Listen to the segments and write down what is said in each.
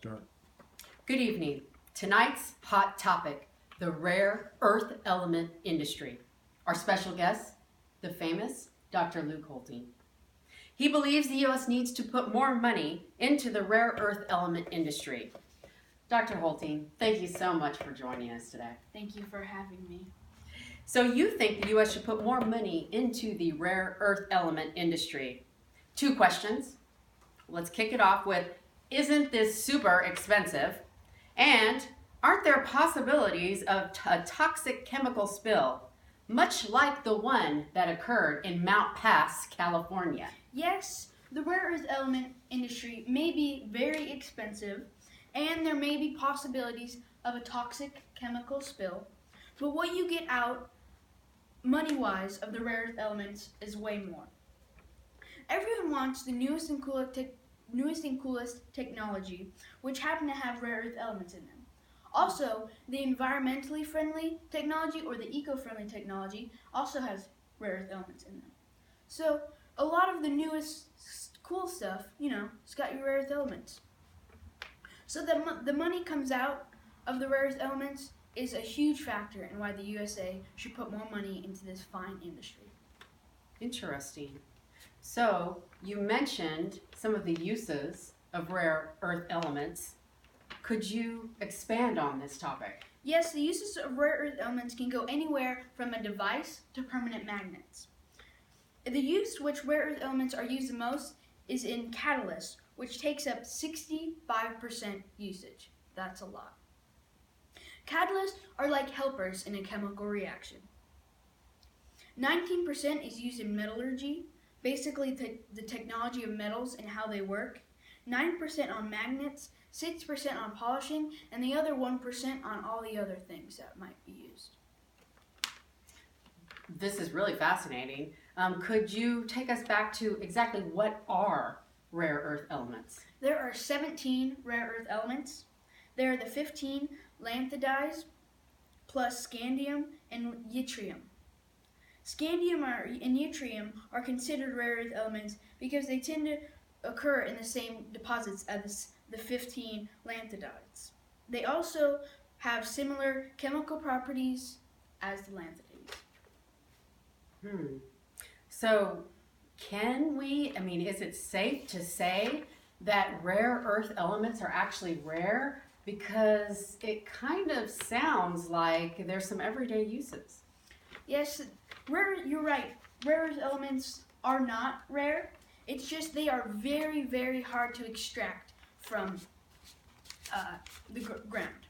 Start. Good evening. Tonight's hot topic, the rare earth element industry. Our special guest, the famous Dr. Luke Holting. He believes the U.S. needs to put more money into the rare earth element industry. Dr. Holting, thank you so much for joining us today. Thank you for having me. So you think the U.S. should put more money into the rare earth element industry. 2 questions. Let's kick it off with, isn't this super expensive? And aren't there possibilities of a toxic chemical spill, much like the one that occurred in Mount Pass, California? Yes, the rare earth element industry may be very expensive, and there may be possibilities of a toxic chemical spill, but what you get out, money-wise, of the rare earth elements is way more. Everyone wants the newest and coolest technology, which happen to have rare earth elements in them. Also, the environmentally friendly technology or the eco-friendly technology also has rare earth elements in them. So, a lot of the newest cool stuff, it's got your rare earth elements. So the money comes out of the rare earth elements is a huge factor in why the USA should put more money into this fine industry. Interesting. So you mentioned some of the uses of rare earth elements. Could you expand on this topic? Yes, the uses of rare earth elements can go anywhere from a device to permanent magnets. The use which rare earth elements are used the most is in catalysts, which takes up 65% usage. That's a lot. Catalysts are like helpers in a chemical reaction. 19% is used in metallurgy, basically the technology of metals and how they work. 9% on magnets, 6% on polishing, and the other 1% on all the other things that might be used. This is really fascinating. Could you take us back to exactly what are rare earth elements? There are 17 rare earth elements. There are the 15 lanthanides plus scandium and yttrium. Scandium and yttrium are considered rare earth elements because they tend to occur in the same deposits as the 15 lanthanides. They also have similar chemical properties as the lanthanides. So is it safe to say that rare earth elements are actually rare? Because it kind of sounds like there's some everyday uses. Yes, you're right. Rare earth elements are not rare. It's just they are very, very hard to extract from the ground.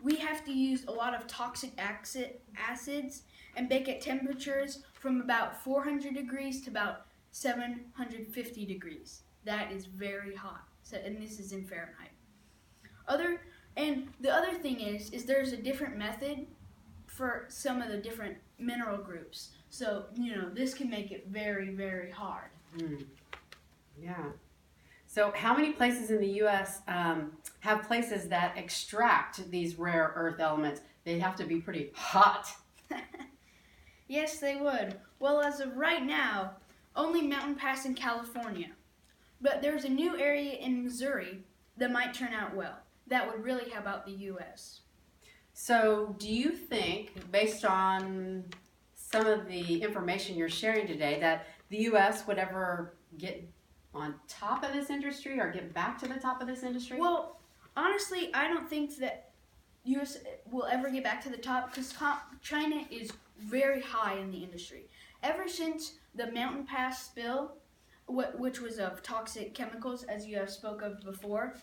We have to use a lot of toxic acids and bake at temperatures from about 400 degrees to about 750 degrees. That is very hot, and this is in Fahrenheit. The other thing is there's a different method for some of the different mineral groups. So, this can make it very, very hard. Yeah. So how many places in the U.S. Have places that extract these rare earth elements? They have to be pretty hot. Yes, they would. Well, as of right now, only Mountain Pass in California. But there's a new area in Missouri that might turn out well. That would really help out the U.S. So do you think, based on some of the information you're sharing today, that the U.S. would ever get on top of this industry or get back to the top of this industry? Well, honestly, I don't think that U.S. will ever get back to the top because China is very high in the industry. Ever since the Mountain Pass spill, which was of toxic chemicals, as you have spoke of before,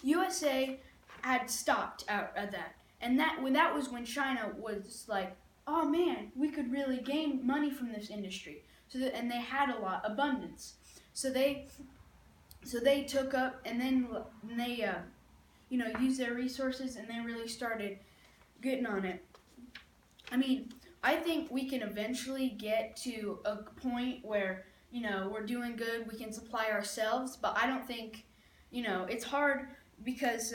USA had stopped out at that. And that was when China was like, oh man, we could really gain money from this industry. And they had a lot abundance. So they took up and then they used their resources and they really started getting on it. I think we can eventually get to a point where we're doing good, we can supply ourselves, but I don't think it's hard because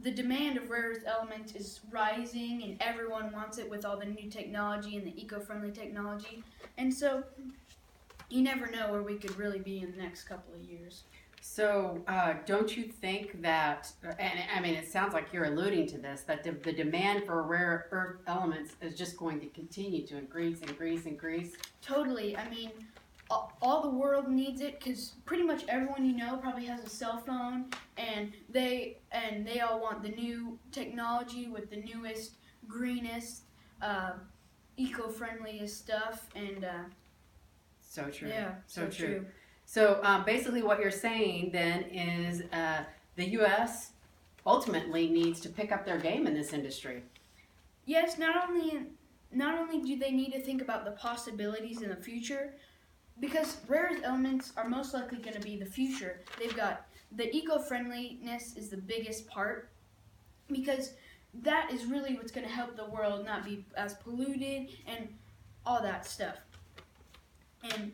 the demand of rare earth elements is rising and everyone wants it with all the new technology and the eco-friendly technology. And so you never know where we could really be in the next couple of years. So, don't you think that, and I mean, it sounds like you're alluding to this, that the demand for rare earth elements is just going to continue to increase, increase, increase? Totally. I mean, all the world needs it because pretty much everyone you know probably has a cell phone, and they all want the new technology with the newest, greenest, uh, eco-friendliest stuff, and So true. yeah, So so true. true. So, basically, what you're saying then is the U.S. ultimately needs to pick up their game in this industry. Yes, not only do they need to think about the possibilities in the future, because rare earth elements are most likely going to be the future. They've got the eco-friendliness is the biggest part because that is really what's going to help the world not be as polluted and all that stuff. And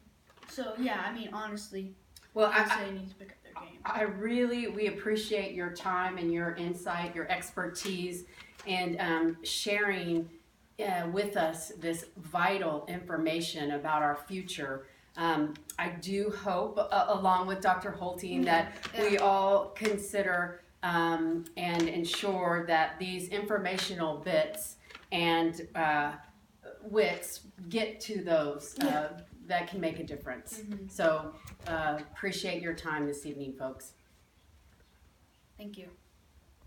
so, yeah, I mean, honestly, Well, I'd say they need to pick up their game. we appreciate your time and your insight, your expertise, and sharing with us this vital information about our future. I do hope, along with Dr. Holting, that we all consider and ensure that these informational bits and wits get to those that can make a difference. So appreciate your time this evening, folks. Thank you.